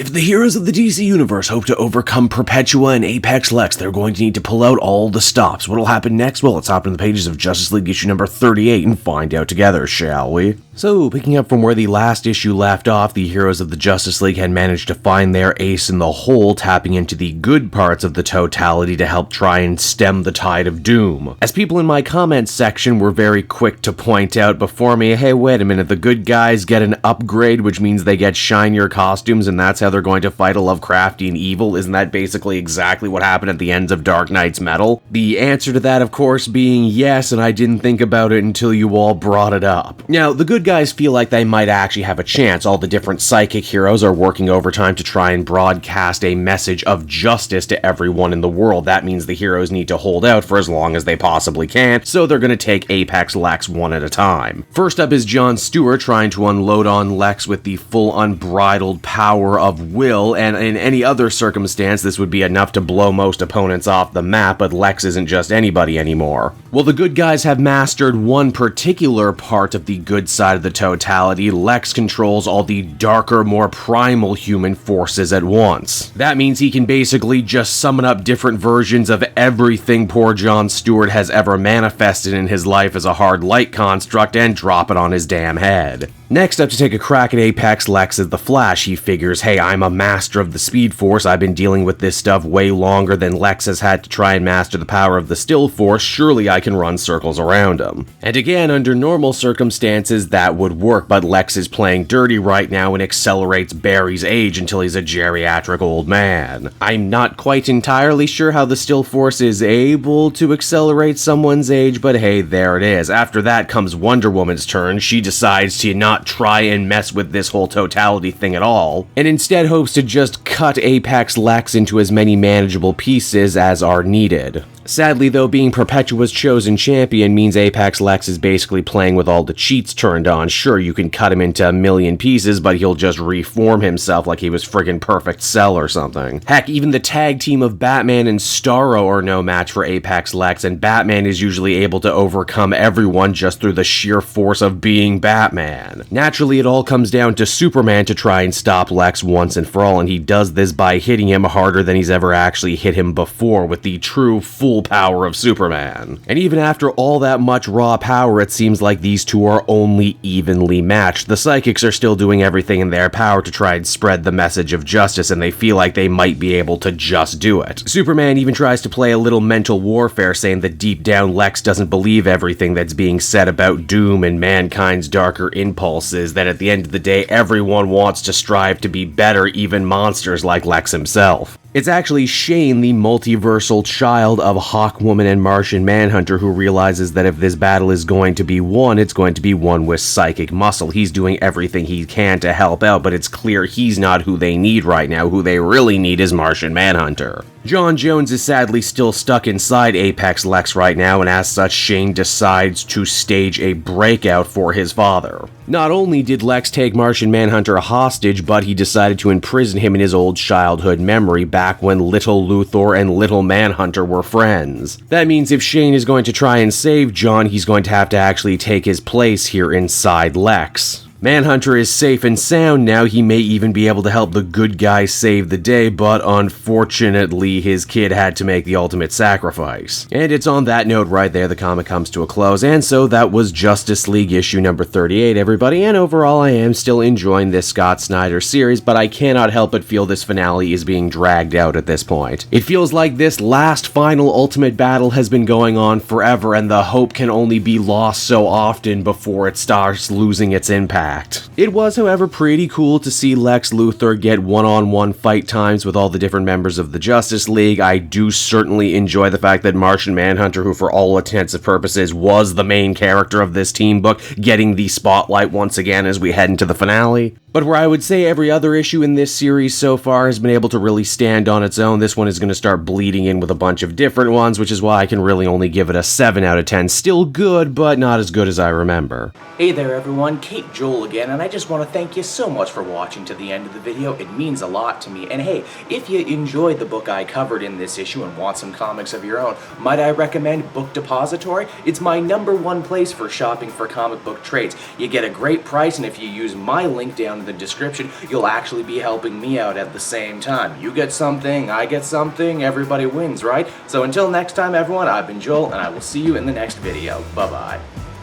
If the heroes of the DC Universe hope to overcome Perpetua and Apex Lex, they're going to need to pull out all the stops. What'll happen next? Well, let's hop into the pages of Justice League issue number 38 and find out together, shall we? So, picking up from where the last issue left off, the heroes of the Justice League had managed to find their ace in the hole, tapping into the good parts of the totality to help try and stem the tide of doom. As people in my comments section were very quick to point out before me, hey, wait a minute, the good guys get an upgrade, which means they get shinier costumes, and that's how they're going to fight a Lovecraftian evil. Isn't that basically exactly what happened at the ends of Dark Knight's Metal? The answer to that, of course, being yes, and I didn't think about it until you all brought it up. Now, the good guys feel like they might actually have a chance. All the different psychic heroes are working overtime to try and broadcast a message of justice to everyone in the world. That means the heroes need to hold out for as long as they possibly can, so they're going to take Apex Lex one at a time. First up is John Stewart trying to unload on Lex with the full unbridled power of will, and in any other circumstance this would be enough to blow most opponents off the map, but Lex isn't just anybody anymore. Well, the good guys have mastered one particular part of the good side of the totality. Lex controls all the darker, more primal human forces at once. That means he can basically just summon up different versions of everything poor John Stewart has ever manifested in his life as a hard light construct and drop it on his damn head. Next up to take a crack at Apex Lex is the Flash. He figures, hey, I'm a master of the Speed Force, I've been dealing with this stuff way longer than Lex has had to try and master the power of the Still Force, surely I can run circles around him. And again, under normal circumstances that would work, but Lex is playing dirty right now and accelerates Barry's age until he's a geriatric old man. I'm not quite entirely sure how the Still Force is able to accelerate someone's age, but hey, there it is. After that comes Wonder Woman's turn. She decides to not try and mess with this whole totality thing at all, and instead hopes to just cut Apex Lex into as many manageable pieces as are needed. Sadly though, being Perpetua's chosen champion means Apex Lex is basically playing with all the cheats turned on. Sure, you can cut him into a million pieces, but he'll just reform himself like he was friggin' Perfect Cell or something. Heck, even the tag team of Batman and Starro are no match for Apex Lex, and Batman is usually able to overcome everyone just through the sheer force of being Batman. Naturally, it all comes down to Superman to try and stop Lex once and for all, and he does this by hitting him harder than he's ever actually hit him before, with the true full power of Superman. And even after all that much raw power, it seems like these two are only evenly matched. The psychics are still doing everything in their power to try and spread the message of justice, and they feel like they might be able to just do it. Superman even tries to play a little mental warfare, saying that deep down Lex doesn't believe everything that's being said about doom and mankind's darker impulses, that at the end of the day everyone wants to strive to be better, even monsters like Lex himself. It's actually Shane, the multiversal child of Hawkwoman and Martian Manhunter, who realizes that if this battle is going to be won, it's going to be won with psychic muscle. He's doing everything he can to help out, but it's clear he's not who they need right now. Who they really need is Martian Manhunter. John Jones is sadly still stuck inside Apex Lex right now, and as such, Shane decides to stage a breakout for his father. Not only did Lex take Martian Manhunter hostage, but he decided to imprison him in his old childhood memory back when Little Luthor and Little Manhunter were friends. That means if Shane is going to try and save John, he's going to have to actually take his place here inside Lex. Manhunter is safe and sound now. He may even be able to help the good guy save the day, but unfortunately his kid had to make the ultimate sacrifice. And it's on that note right there the comic comes to a close, and so that was Justice League issue number 38, everybody, and overall I am still enjoying this Scott Snyder series, but I cannot help but feel this finale is being dragged out at this point. It feels like this last final ultimate battle has been going on forever, and the hope can only be lost so often before it starts losing its impact. It was, however, pretty cool to see Lex Luthor get one-on-one fight times with all the different members of the Justice League. I do certainly enjoy the fact that Martian Manhunter, who for all intents and purposes was the main character of this team book, getting the spotlight once again as we head into the finale. But where I would say every other issue in this series so far has been able to really stand on its own, this one is going to start bleeding in with a bunch of different ones, which is why I can really only give it a 7 out of 10. Still good, but not as good as I remember. Hey there everyone, Kate Joel Joel again, and I just want to thank you so much for watching to the end of the video. It means a lot to me. And hey, if you enjoyed the book I covered in this issue and want some comics of your own, might I recommend Book Depository? It's my #1 place for shopping for comic book trades. You get a great price, and if you use my link down in the description, you'll actually be helping me out at the same time. You get something, I get something, everybody wins, right? So until next time, everyone, I've been Joel, and I will see you in the next video. Bye-bye.